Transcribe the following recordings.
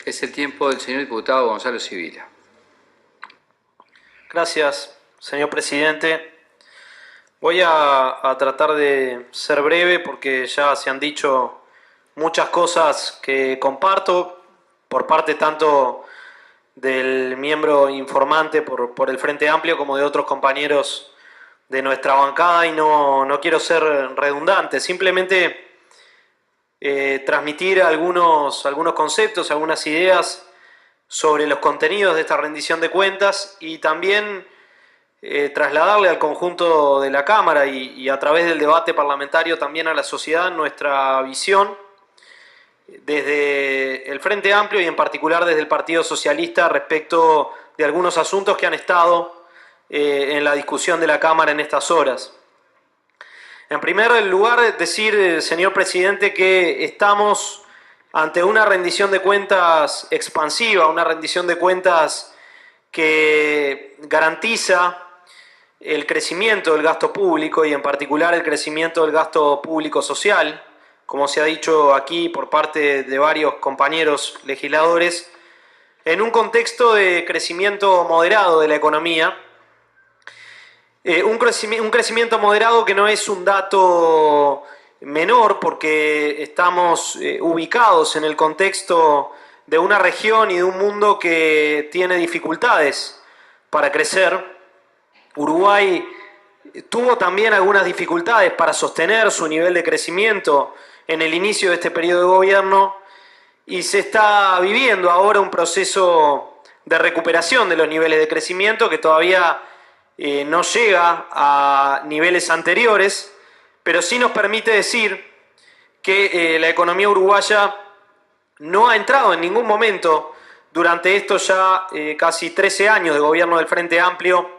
Es el tiempo del señor diputado Gonzalo Sibila. Gracias, señor presidente. Voy a tratar de ser breve porque ya se han dicho muchas cosas que comparto por parte tanto del miembro informante por el Frente Amplio como de otros compañeros de nuestra bancada, y no quiero ser redundante, simplemente transmitir algunos conceptos, algunas ideas sobre los contenidos de esta rendición de cuentas, y también trasladarle al conjunto de la Cámara y a través del debate parlamentario también a la sociedad nuestra visión desde el Frente Amplio y en particular desde el Partido Socialista respecto de algunos asuntos que han estado en la discusión de la Cámara en estas horas. En primer lugar, decir, señor presidente, que estamos ante una rendición de cuentas expansiva, una rendición de cuentas que garantiza el crecimiento del gasto público y en particular el crecimiento del gasto público social, como se ha dicho aquí por parte de varios compañeros legisladores, en un contexto de crecimiento moderado de la economía. Un crecimiento moderado que no es un dato menor porque estamos ubicados en el contexto de una región y de un mundo que tiene dificultades para crecer. Uruguay tuvo también algunas dificultades para sostener su nivel de crecimiento en el inicio de este periodo de gobierno y se está viviendo ahora un proceso de recuperación de los niveles de crecimiento que todavía no llega a niveles anteriores, pero sí nos permite decir que la economía uruguaya no ha entrado en ningún momento durante estos ya casi 13 años de gobierno del Frente Amplio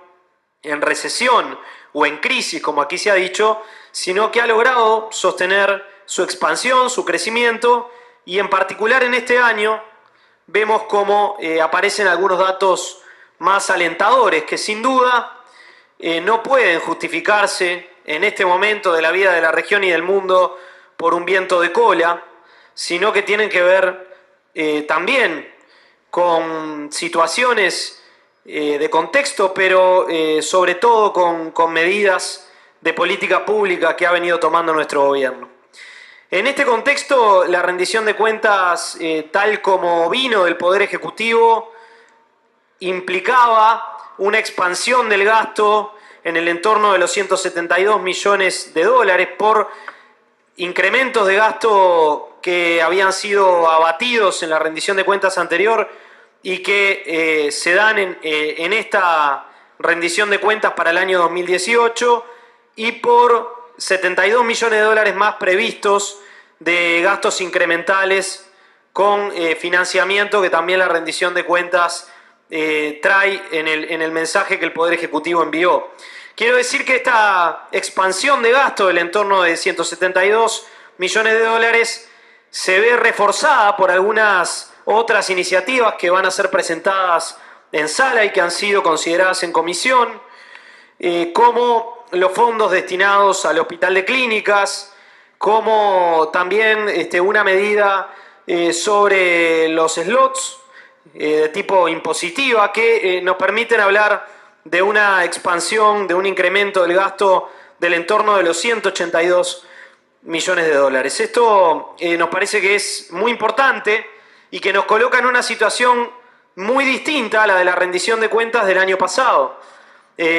en recesión o en crisis, como aquí se ha dicho, sino que ha logrado sostener su expansión, su crecimiento, y en particular en este año vemos cómo aparecen algunos datos más alentadores que sin duda no pueden justificarse en este momento de la vida de la región y del mundo por un viento de cola, sino que tienen que ver también con situaciones de contexto, pero sobre todo con medidas de política pública que ha venido tomando nuestro gobierno. En este contexto, la rendición de cuentas, tal como vino del Poder Ejecutivo, implicaba una expansión del gasto en el entorno de los 172 millones de dólares por incrementos de gasto que habían sido abatidos en la rendición de cuentas anterior y que se dan en esta rendición de cuentas para el año 2018, y por 72 millones de dólares más previstos de gastos incrementales con financiamiento que también la rendición de cuentas trae en el mensaje que el Poder Ejecutivo envió. Quiero decir que esta expansión de gasto del entorno de 172 millones de dólares se ve reforzada por algunas otras iniciativas que van a ser presentadas en sala y que han sido consideradas en comisión, como los fondos destinados al Hospital de Clínicas, como también una medida sobre los slots de tipo impositiva que nos permiten hablar de una expansión, de un incremento del gasto del entorno de los 182 millones de dólares. Esto nos parece que es muy importante y que nos coloca en una situación muy distinta a la de la rendición de cuentas del año pasado.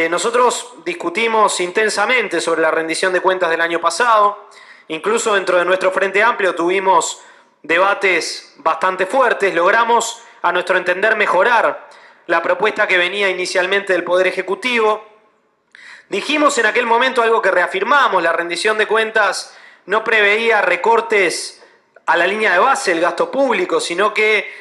Nosotros discutimos intensamente sobre la rendición de cuentas del año pasado, incluso dentro de nuestro Frente Amplio tuvimos debates bastante fuertes, logramos a nuestro entender mejorar la propuesta que venía inicialmente del Poder Ejecutivo. Dijimos en aquel momento algo que reafirmamos: la rendición de cuentas no preveía recortes a la línea de base del gasto público, sino que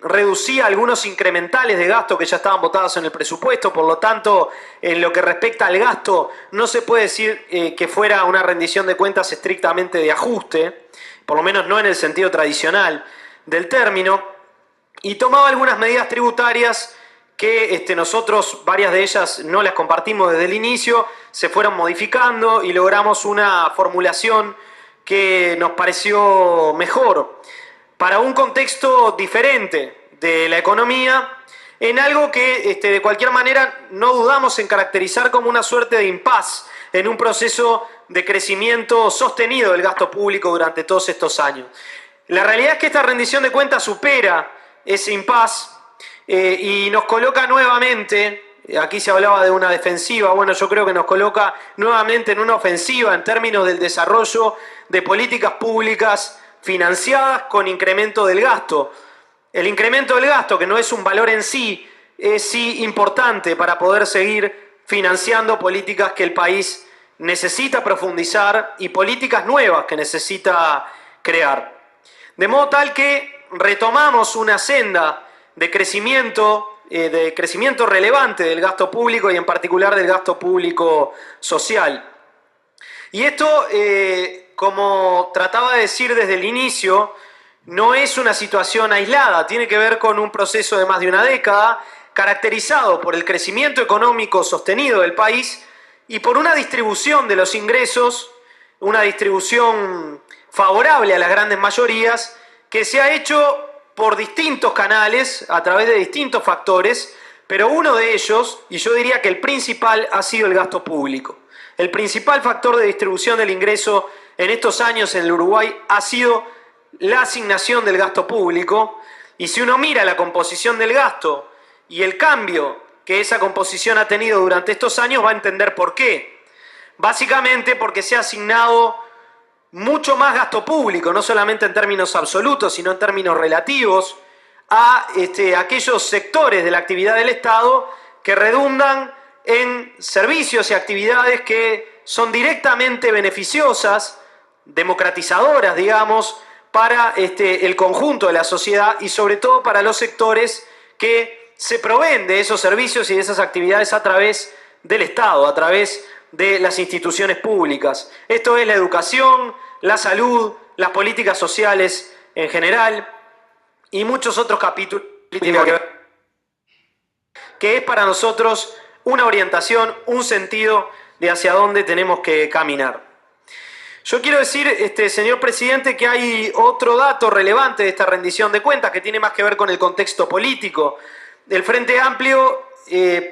reducía algunos incrementales de gasto que ya estaban votados en el presupuesto. Por lo tanto, en lo que respecta al gasto, no se puede decir que fuera una rendición de cuentas estrictamente de ajuste, por lo menos no en el sentido tradicional del término, y tomaba algunas medidas tributarias que nosotros, varias de ellas no las compartimos desde el inicio, se fueron modificando y logramos una formulación que nos pareció mejor. para un contexto diferente de la economía, en algo que de cualquier manera no dudamos en caracterizar como una suerte de impasse en un proceso de crecimiento sostenido del gasto público durante todos estos años. La realidad es que esta rendición de cuentas supera ese impasse y nos coloca nuevamente, aquí se hablaba de una defensiva, bueno, yo creo que nos coloca nuevamente en una ofensiva en términos del desarrollo de políticas públicas financiadas con incremento del gasto. El incremento del gasto, que no es un valor en sí, es sí importante para poder seguir financiando políticas que el país necesita profundizar y políticas nuevas que necesita crear. De modo tal que retomamos una senda de crecimiento relevante del gasto público y en particular del gasto público social. Y esto, como trataba de decir desde el inicio, no es una situación aislada, tiene que ver con un proceso de más de una década, caracterizado por el crecimiento económico sostenido del país y por una distribución de los ingresos, una distribución favorable a las grandes mayorías, que se ha hecho por distintos canales, a través de distintos factores, pero uno de ellos, y yo diría que el principal, ha sido el gasto público. El principal factor de distribución del ingreso en estos años en el Uruguay ha sido la asignación del gasto público, y si uno mira la composición del gasto y el cambio que esa composición ha tenido durante estos años, va a entender por qué. Básicamente porque se ha asignado mucho más gasto público, no solamente en términos absolutos, sino en términos relativos, a aquellos sectores de la actividad del Estado que redundan en servicios y actividades que son directamente beneficiosas, democratizadoras, digamos, para el conjunto de la sociedad y sobre todo para los sectores que se proveen de esos servicios y de esas actividades a través del Estado, a través de las instituciones públicas. Esto es la educación, la salud, las políticas sociales en general y muchos otros capítulos que es para nosotros una orientación, un sentido de hacia dónde tenemos que caminar. Yo quiero decir, señor presidente, que hay otro dato relevante de esta rendición de cuentas que tiene más que ver con el contexto político. El Frente Amplio,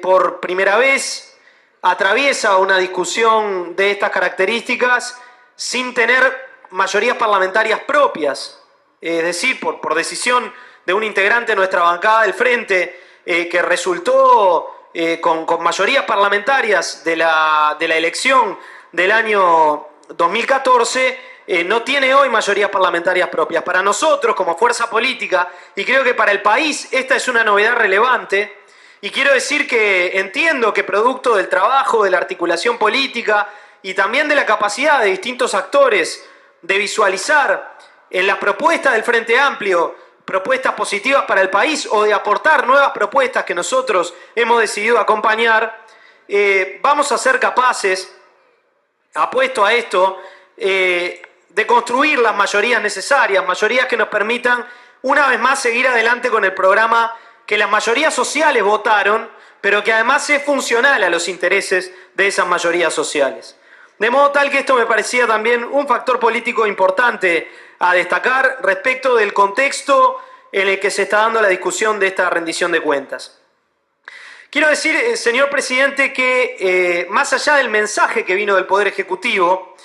por primera vez, atraviesa una discusión de estas características sin tener mayorías parlamentarias propias, es decir, por decisión de un integrante de nuestra bancada del Frente, que resultó con mayorías parlamentarias de la elección del año 2014, no tiene hoy mayorías parlamentarias propias. Para nosotros, como fuerza política, y creo que para el país, esta es una novedad relevante, y quiero decir que entiendo que producto del trabajo, de la articulación política y también de la capacidad de distintos actores de visualizar en las propuestas del Frente Amplio propuestas positivas para el país o de aportar nuevas propuestas que nosotros hemos decidido acompañar, vamos a ser capaces, apuesto a esto, de construir las mayorías necesarias, mayorías que nos permitan una vez más seguir adelante con el programa que las mayorías sociales votaron, pero que además es funcional a los intereses de esas mayorías sociales. De modo tal que esto me parecía también un factor político importante a destacar respecto del contexto en el que se está dando la discusión de esta rendición de cuentas. Quiero decir, señor presidente, que más allá del mensaje que vino del Poder Ejecutivo,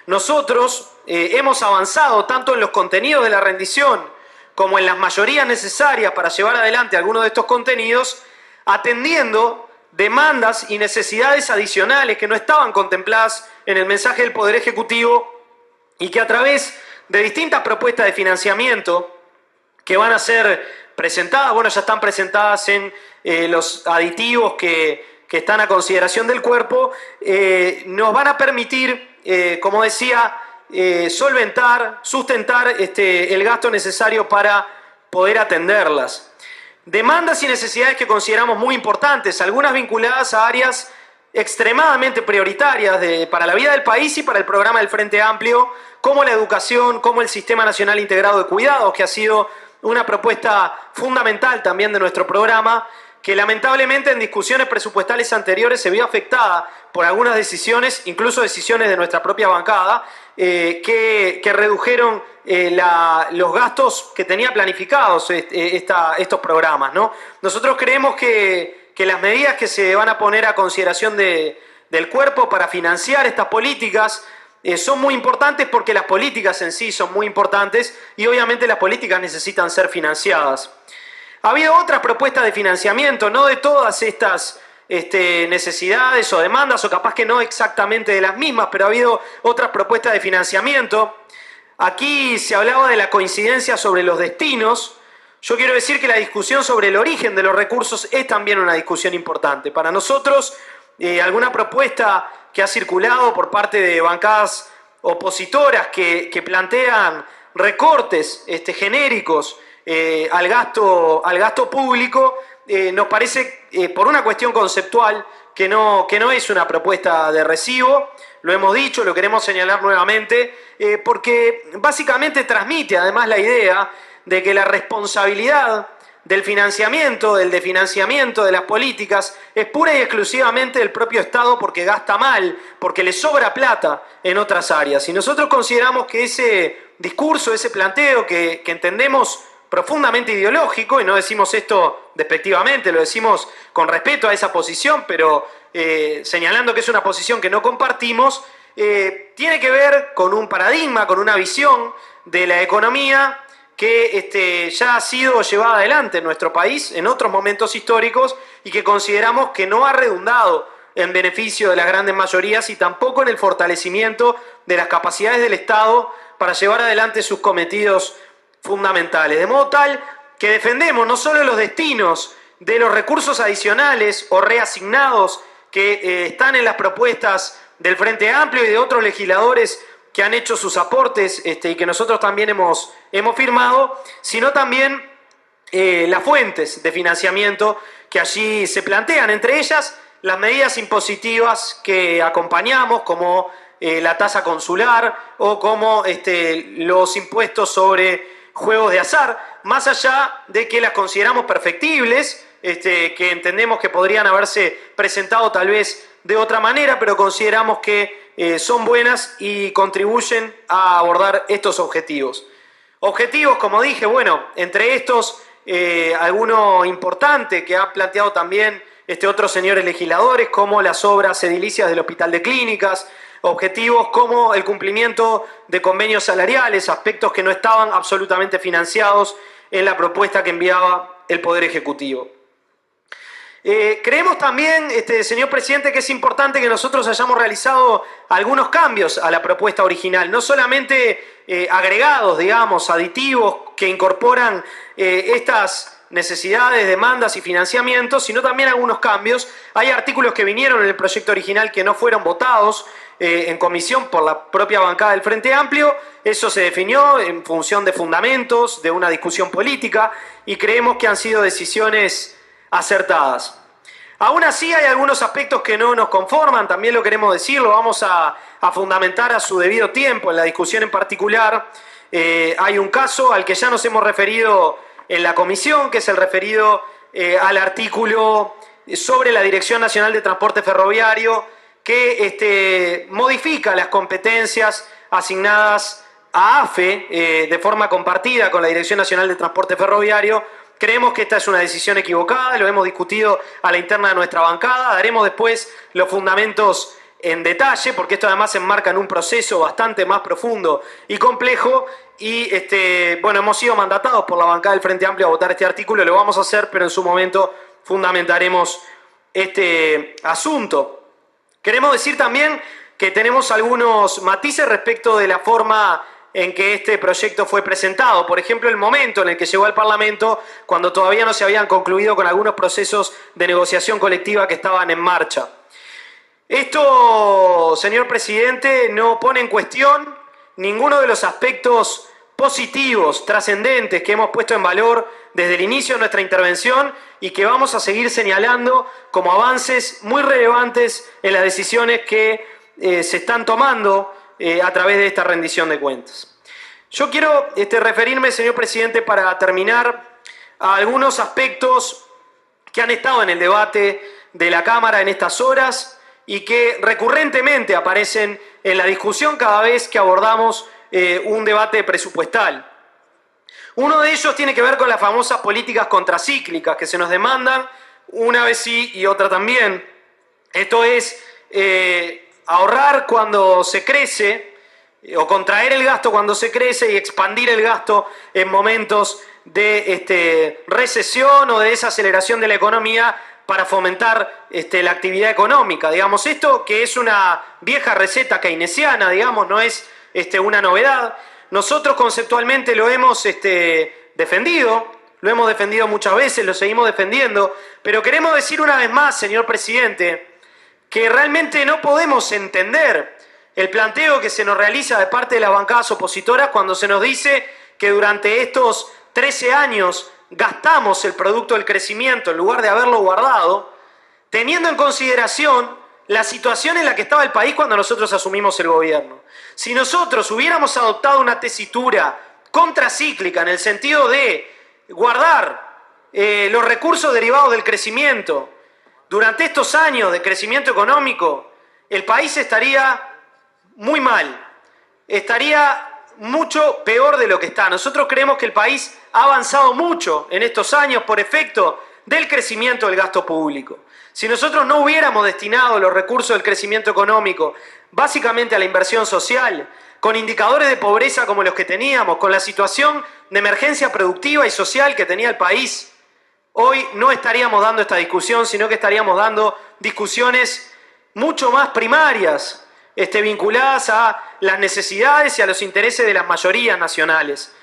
nosotros hemos avanzado tanto en los contenidos de la rendición como en las mayorías necesarias para llevar adelante algunos de estos contenidos, atendiendo demandas y necesidades adicionales que no estaban contempladas en el mensaje del Poder Ejecutivo y que a través de distintas propuestas de financiamiento que van a ser presentadas, bueno, ya están presentadas en los aditivos que están a consideración del cuerpo, nos van a permitir, como decía, solventar, sustentar el gasto necesario para poder atenderlas. Demandas y necesidades que consideramos muy importantes, algunas vinculadas a áreas extremadamente prioritarias para la vida del país y para el programa del Frente Amplio, como la educación, como el Sistema Nacional Integrado de Cuidados, que ha sido una propuesta fundamental también de nuestro programa, que lamentablemente en discusiones presupuestales anteriores se vio afectada por algunas decisiones, incluso decisiones de nuestra propia bancada, que redujeron los gastos que tenía planificados estos programas, ¿no? Nosotros creemos que las medidas que se van a poner a consideración del cuerpo para financiar estas políticas son muy importantes porque las políticas en sí son muy importantes y obviamente las políticas necesitan ser financiadas. Ha habido otras propuestas de financiamiento, no de todas estas necesidades o demandas, o capaz que no exactamente de las mismas, pero ha habido otras propuestas de financiamiento. Aquí se hablaba de la coincidencia sobre los destinos. Yo quiero decir que la discusión sobre el origen de los recursos es también una discusión importante. Para nosotros, alguna propuesta que ha circulado por parte de bancadas opositoras que plantean recortes genéricos al gasto público, nos parece, por una cuestión conceptual, que no es una propuesta de recibo. Lo hemos dicho, lo queremos señalar nuevamente, porque básicamente transmite además la idea de que la responsabilidad del financiamiento, del desfinanciamiento de las políticas, es pura y exclusivamente del propio Estado porque gasta mal, porque le sobra plata en otras áreas. Y nosotros consideramos que ese discurso, ese planteo que entendemos profundamente ideológico, y no decimos esto despectivamente, lo decimos con respeto a esa posición, pero señalando que es una posición que no compartimos, tiene que ver con un paradigma, con una visión de la economía que ya ha sido llevada adelante en nuestro país en otros momentos históricos y que consideramos que no ha redundado en beneficio de las grandes mayorías y tampoco en el fortalecimiento de las capacidades del Estado para llevar adelante sus cometidos fundamentales. De modo tal que defendemos no solo los destinos de los recursos adicionales o reasignados que están en las propuestas del Frente Amplio y de otros legisladores que han hecho sus aportes y que nosotros también hemos firmado, sino también las fuentes de financiamiento que allí se plantean, entre ellas las medidas impositivas que acompañamos, como la tasa consular o como los impuestos sobre juegos de azar, más allá de que las consideramos perfectibles, que entendemos que podrían haberse presentado tal vez de otra manera, pero consideramos que son buenas y contribuyen a abordar estos objetivos. Objetivos, como dije, bueno, entre estos alguno importante que ha planteado también otros señores legisladores, como las obras edilicias del Hospital de Clínicas, objetivos como el cumplimiento de convenios salariales, aspectos que no estaban absolutamente financiados en la propuesta que enviaba el Poder Ejecutivo. Creemos también, señor presidente, que es importante que nosotros hayamos realizado algunos cambios a la propuesta original, no solamente agregados, digamos, aditivos que incorporan estas necesidades, demandas y financiamientos, sino también algunos cambios. Hay artículos que vinieron en el proyecto original que no fueron votados en comisión por la propia bancada del Frente Amplio. Eso se definió en función de fundamentos, de una discusión política, y creemos que han sido decisiones acertadas. Aún así hay algunos aspectos que no nos conforman, también lo queremos decir, lo vamos a fundamentar a su debido tiempo en la discusión en particular. Hay un caso al que ya nos hemos referido en la comisión, que es el referido al artículo sobre la Dirección Nacional de Transporte Ferroviario, que modifica las competencias asignadas a AFE de forma compartida con la Dirección Nacional de Transporte Ferroviario. Creemos que esta es una decisión equivocada, lo hemos discutido a la interna de nuestra bancada, daremos después los fundamentos en detalle, porque esto además se enmarca en un proceso bastante más profundo y complejo, y bueno, hemos sido mandatados por la bancada del Frente Amplio a votar este artículo, lo vamos a hacer, pero en su momento fundamentaremos este asunto. Queremos decir también que tenemos algunos matices respecto de la forma en que este proyecto fue presentado. Por ejemplo, el momento en el que llegó al Parlamento, cuando todavía no se habían concluido con algunos procesos de negociación colectiva que estaban en marcha. Esto, señor presidente, no pone en cuestión ninguno de los aspectos positivos, trascendentes, que hemos puesto en valor desde el inicio de nuestra intervención y que vamos a seguir señalando como avances muy relevantes en las decisiones que se están tomando a través de esta rendición de cuentas. Yo quiero referirme, señor presidente, para terminar, a algunos aspectos que han estado en el debate de la Cámara en estas horas y que recurrentemente aparecen en la discusión cada vez que abordamos un debate presupuestal. Uno de ellos tiene que ver con las famosas políticas contracíclicas que se nos demandan, una vez sí y otra también. Esto es ahorrar cuando se crece, o contraer el gasto cuando se crece y expandir el gasto en momentos de recesión o de desaceleración de la economía para fomentar la actividad económica. Digamos, esto que es una vieja receta keynesiana, digamos, no es una novedad. Nosotros conceptualmente lo hemos defendido, lo hemos defendido muchas veces, lo seguimos defendiendo, pero queremos decir una vez más, señor presidente, que realmente no podemos entender el planteo que se nos realiza de parte de las bancadas opositoras cuando se nos dice que durante estos 13 años gastamos el producto del crecimiento en lugar de haberlo guardado, teniendo en consideración la situación en la que estaba el país cuando nosotros asumimos el gobierno. Si nosotros hubiéramos adoptado una tesitura contracíclica en el sentido de guardar los recursos derivados del crecimiento durante estos años de crecimiento económico, el país estaría muy mal, estaría mucho peor de lo que está. Nosotros creemos que el país ha avanzado mucho en estos años por efecto del crecimiento del gasto público. Si nosotros no hubiéramos destinado los recursos del crecimiento económico básicamente a la inversión social, con indicadores de pobreza como los que teníamos, con la situación de emergencia productiva y social que tenía el país, hoy no estaríamos dando esta discusión, sino que estaríamos dando discusiones mucho más primarias, vinculadas a las necesidades y a los intereses de las mayorías nacionales.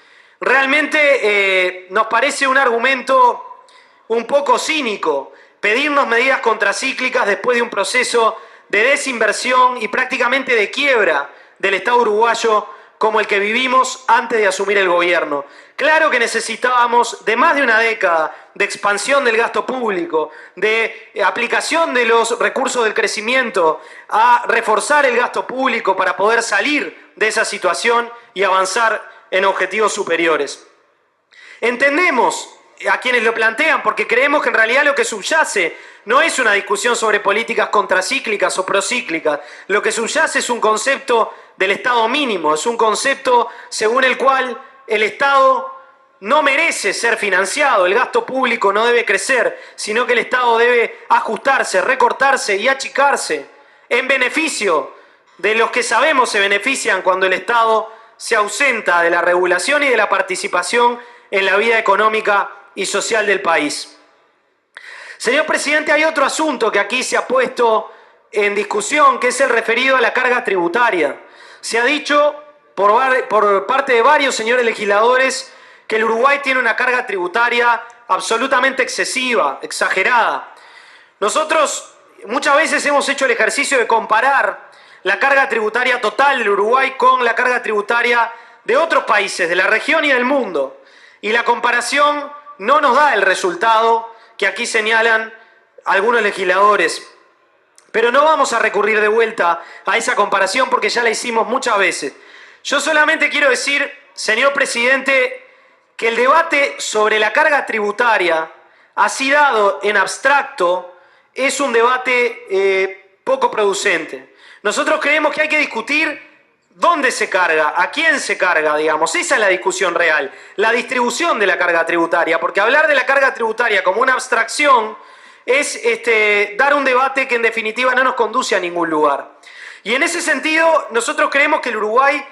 Realmente nos parece un argumento un poco cínico pedirnos medidas contracíclicas después de un proceso de desinversión y prácticamente de quiebra del Estado uruguayo como el que vivimos antes de asumir el gobierno. Claro que necesitábamos de más de una década de expansión del gasto público, de aplicación de los recursos del crecimiento a reforzar el gasto público para poder salir de esa situación y avanzar en objetivos superiores. Entendemos a quienes lo plantean porque creemos que en realidad lo que subyace no es una discusión sobre políticas contracíclicas o procíclicas. Lo que subyace es un concepto del Estado mínimo, es un concepto según el cual el Estado no merece ser financiado, el gasto público no debe crecer, sino que el Estado debe ajustarse, recortarse y achicarse en beneficio de los que sabemos se benefician cuando el Estado se ausenta de la regulación y de la participación en la vida económica y social del país. Señor presidente, hay otro asunto que aquí se ha puesto en discusión, que es el referido a la carga tributaria. Se ha dicho por parte de varios señores legisladores que el Uruguay tiene una carga tributaria absolutamente excesiva, exagerada. Nosotros muchas veces hemos hecho el ejercicio de comparar la carga tributaria total del Uruguay con la carga tributaria de otros países, de la región y del mundo. Y la comparación no nos da el resultado que aquí señalan algunos legisladores. Pero no vamos a recurrir de vuelta a esa comparación porque ya la hicimos muchas veces. Yo solamente quiero decir, señor presidente, que el debate sobre la carga tributaria, así dado en abstracto, es un debate poco producente. Nosotros creemos que hay que discutir dónde se carga, a quién se carga, digamos. Esa es la discusión real, la distribución de la carga tributaria, porque hablar de la carga tributaria como una abstracción es dar un debate que en definitiva no nos conduce a ningún lugar. Y en ese sentido, nosotros creemos que el Uruguay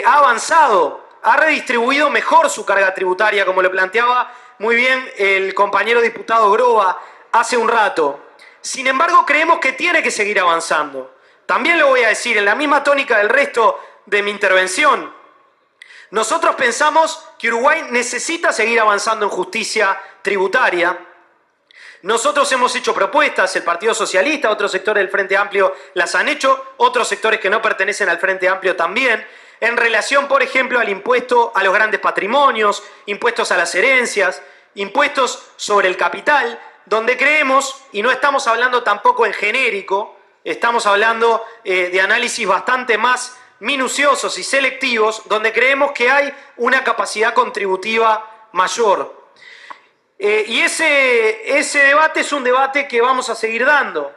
ha avanzado, ha redistribuido mejor su carga tributaria, como lo planteaba muy bien el compañero diputado Groba hace un rato. Sin embargo, creemos que tiene que seguir avanzando. También lo voy a decir en la misma tónica del resto de mi intervención. Nosotros pensamos que Uruguay necesita seguir avanzando en justicia tributaria. Nosotros hemos hecho propuestas, el Partido Socialista, otros sectores del Frente Amplio las han hecho, otros sectores que no pertenecen al Frente Amplio también, en relación, por ejemplo, al impuesto a los grandes patrimonios, impuestos a las herencias, impuestos sobre el capital, donde creemos, y no estamos hablando tampoco en genérico, estamos hablando de análisis bastante más minuciosos y selectivos, donde creemos que hay una capacidad contributiva mayor. Y ese debate es un debate que vamos a seguir dando,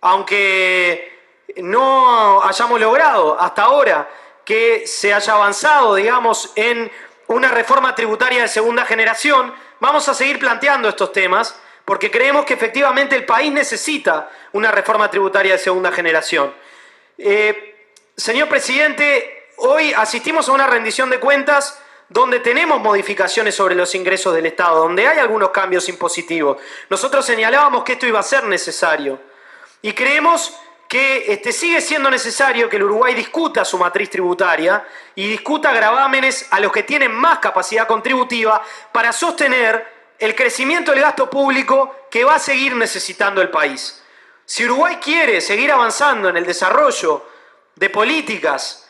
aunque no hayamos logrado hasta ahora que se haya avanzado, digamos, en una reforma tributaria de segunda generación. Vamos a seguir planteando estos temas porque creemos que efectivamente el país necesita una reforma tributaria de segunda generación. Señor presidente, hoy asistimos a una rendición de cuentas donde tenemos modificaciones sobre los ingresos del Estado, donde hay algunos cambios impositivos. Nosotros señalábamos que esto iba a ser necesario y creemos que sigue siendo necesario que el Uruguay discuta su matriz tributaria y discuta gravámenes a los que tienen más capacidad contributiva para sostener el crecimiento del gasto público que va a seguir necesitando el país. Si Uruguay quiere seguir avanzando en el desarrollo de políticas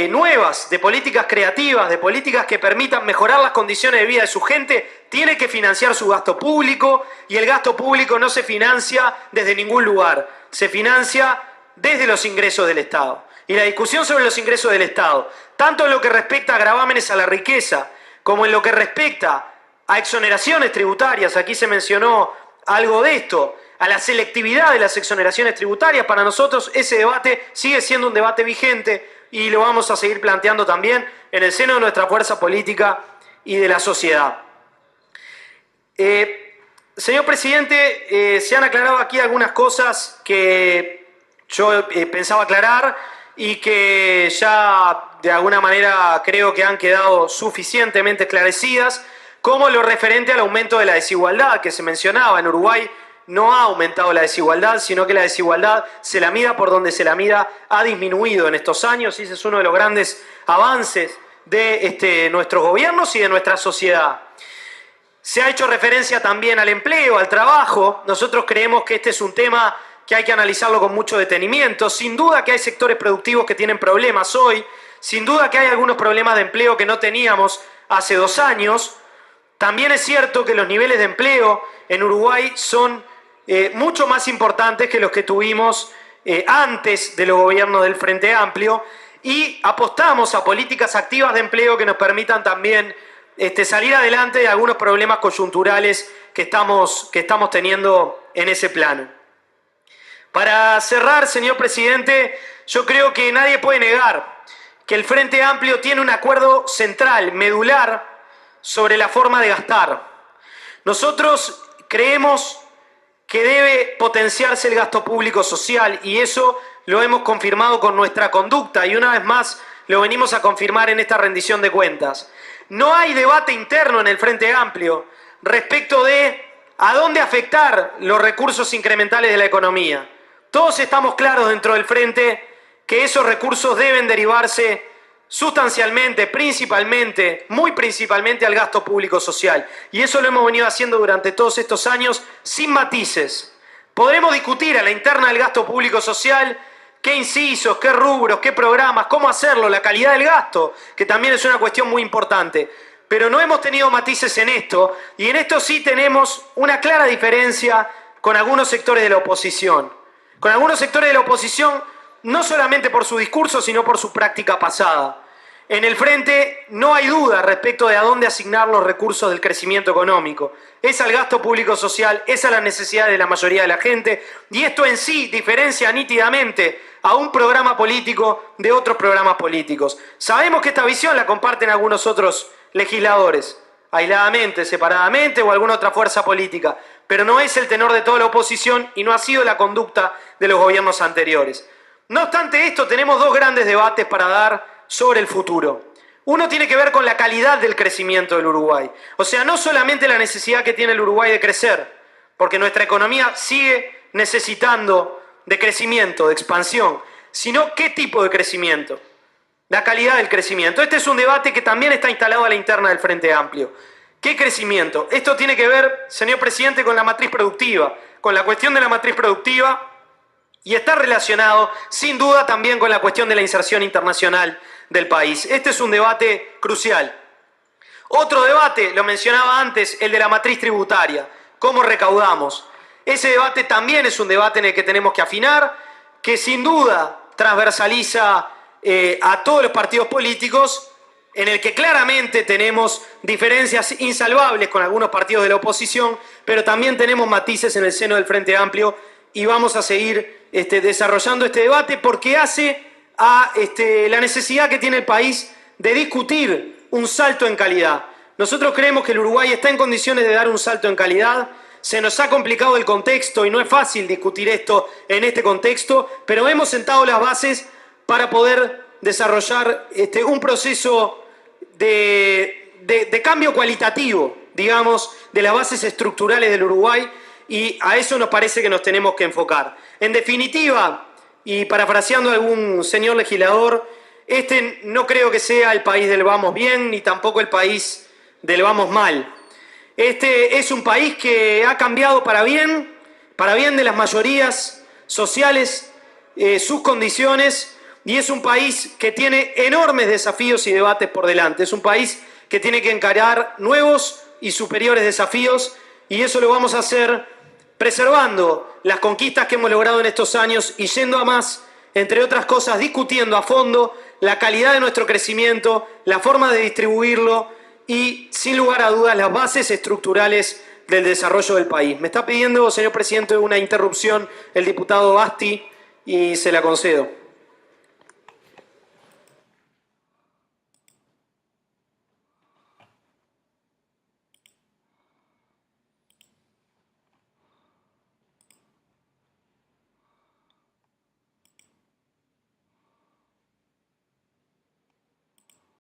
nuevas, de políticas creativas, de políticas que permitan mejorar las condiciones de vida de su gente, tiene que financiar su gasto público, y el gasto público no se financia desde ningún lugar, se financia desde los ingresos del Estado. Y la discusión sobre los ingresos del Estado, tanto en lo que respecta a gravámenes a la riqueza, como en lo que respecta a exoneraciones tributarias, aquí se mencionó algo de esto, a la selectividad de las exoneraciones tributarias, para nosotros ese debate sigue siendo un debate vigente y lo vamos a seguir planteando también en el seno de nuestra fuerza política y de la sociedad. Señor presidente, se han aclarado aquí algunas cosas que yo pensaba aclarar y que ya de alguna manera creo que han quedado suficientemente esclarecidas, como lo referente al aumento de la desigualdad que se mencionaba. En Uruguay no ha aumentado la desigualdad, sino que la desigualdad, se la mida por donde se la mida, ha disminuido en estos años, y ese es uno de los grandes avances de nuestros gobiernos y de nuestra sociedad. Se ha hecho referencia también al empleo, al trabajo. Nosotros creemos que este es un tema que hay que analizarlo con mucho detenimiento. Sin duda que hay sectores productivos que tienen problemas hoy, sin duda que hay algunos problemas de empleo que no teníamos hace 2 años. También es cierto que los niveles de empleo en Uruguay son mucho más importantes que los que tuvimos antes de los gobiernos del Frente Amplio, y apostamos a políticas activas de empleo que nos permitan también salir adelante de algunos problemas coyunturales que estamos teniendo en ese plano. Para cerrar, señor presidente, yo creo que nadie puede negar que el Frente Amplio tiene un acuerdo central, medular, sobre la forma de gastar. Nosotros creemos que debe potenciarse el gasto público social, y eso lo hemos confirmado con nuestra conducta, y una vez más lo venimos a confirmar en esta rendición de cuentas. No hay debate interno en el Frente Amplio respecto de a dónde afectar los recursos incrementales de la economía. Todos estamos claros dentro del Frente que esos recursos deben derivarse sustancialmente, principalmente, muy principalmente al gasto público social. Y eso lo hemos venido haciendo durante todos estos años sin matices. Podremos discutir a la interna del gasto público social qué incisos, qué rubros, qué programas, cómo hacerlo, la calidad del gasto, que también es una cuestión muy importante. Pero no hemos tenido matices en esto, y en esto sí tenemos una clara diferencia con algunos sectores de la oposición. Con algunos sectores de la oposición, no solamente por su discurso, sino por su práctica pasada. En el Frente no hay duda respecto de a dónde asignar los recursos del crecimiento económico. Es al gasto público social, es a las necesidades de la mayoría de la gente, y esto en sí diferencia nítidamente a un programa político de otros programas políticos. Sabemos que esta visión la comparten algunos otros legisladores, aisladamente, separadamente o alguna otra fuerza política, pero no es el tenor de toda la oposición y no ha sido la conducta de los gobiernos anteriores. No obstante esto, tenemos 2 grandes debates para dar sobre el futuro. Uno tiene que ver con la calidad del crecimiento del Uruguay. O sea, no solamente la necesidad que tiene el Uruguay de crecer, porque nuestra economía sigue necesitando de crecimiento, de expansión, sino qué tipo de crecimiento, la calidad del crecimiento. Este es un debate que también está instalado a la interna del Frente Amplio. ¿Qué crecimiento? Esto tiene que ver, señor presidente, con la matriz productiva, con la cuestión de la matriz productiva, y está relacionado, sin duda, también con la cuestión de la inserción internacional del país. Este es un debate crucial. Otro debate, lo mencionaba antes, el de la matriz tributaria. ¿Cómo recaudamos? Ese debate también es un debate en el que tenemos que afinar, que sin duda transversaliza a todos los partidos políticos, en el que claramente tenemos diferencias insalvables con algunos partidos de la oposición, pero también tenemos matices en el seno del Frente Amplio y vamos a seguir desarrollando este debate porque hace a la necesidad que tiene el país de discutir un salto en calidad. Nosotros creemos que el Uruguay está en condiciones de dar un salto en calidad. Se nos ha complicado el contexto y no es fácil discutir esto en este contexto, pero hemos sentado las bases para poder desarrollar un proceso de cambio cualitativo, digamos, de las bases estructurales del Uruguay, y a eso nos parece que nos tenemos que enfocar. En definitiva, y parafraseando a algún señor legislador, no creo que sea el país del vamos bien, ni tampoco el país del vamos mal. Este es un país que ha cambiado para bien de las mayorías sociales, sus condiciones, y es un país que tiene enormes desafíos y debates por delante. Es un país que tiene que encarar nuevos y superiores desafíos, y eso lo vamos a hacer preservando las conquistas que hemos logrado en estos años y yendo a más, entre otras cosas, discutiendo a fondo la calidad de nuestro crecimiento, la forma de distribuirlo y, sin lugar a dudas, las bases estructurales del desarrollo del país. Me está pidiendo, señor presidente, una interrupción el diputado Basti y se la concedo.